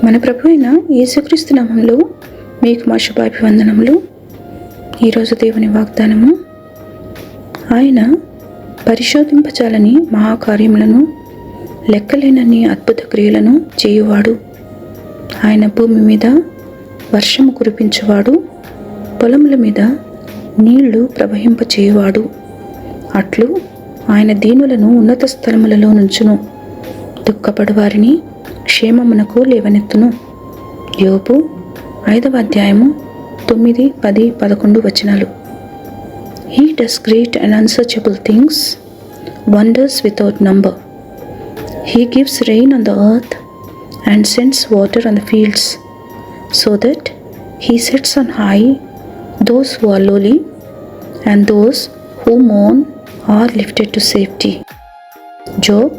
మన ప్రభు అయిన యేసుక్రీస్తు నామములో మీకు మా శుభాభివందనములు. ఈరోజు దేవుని వాగ్దానము, ఆయన పరిశోధింపచాలని మహాకార్యములను లెక్కలేనన్ని అద్భుత క్రియలను చేయువాడు. ఆయన భూమి మీద వర్షము కురిపించువాడు, పొలముల మీద నీళ్లు ప్రవహింపచేయువాడు. అట్లు ఆయన దీనులను ఉన్నత స్థలములలో నుంచును, దుఃఖపడు వారిని క్షేమమునకు లేవనెత్తును. యోబు 5వ అధ్యాయము 9, 10, 11 వచనాలు. He does great and unsearchable things, wonders without number. He gives rain on the earth and sends water on the fields, so that he sets on high those who are lowly, and those who mourn are lifted to safety. Job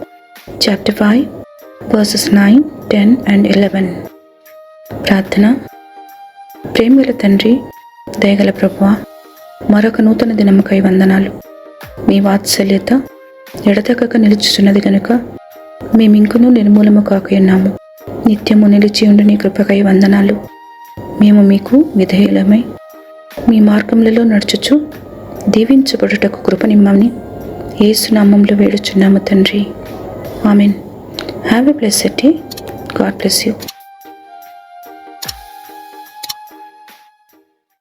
chapter 5 verses 9, 10 and 11. ప్రార్థన. ప్రేమగల తండ్రి, దయగల ప్రభువా, మరొక నూతన దినముకై వందనాలు. మీ వాత్సల్యత ఎడతెగక నిలుచుచున్నది కనుక మేమింకనూ నిర్మూలము కాకయున్నాము. నిత్యము నిలిచి ఉండి నీ కృపకై వందనాలు. మేము మీకు విధేయులమై మీ మార్గములలో నడుచుచు దీవించబడుటకు కృపనిమ్మని యేసు నామములో వేడుచున్నాము తండ్రి. Amen. Have a blessed day. God bless you.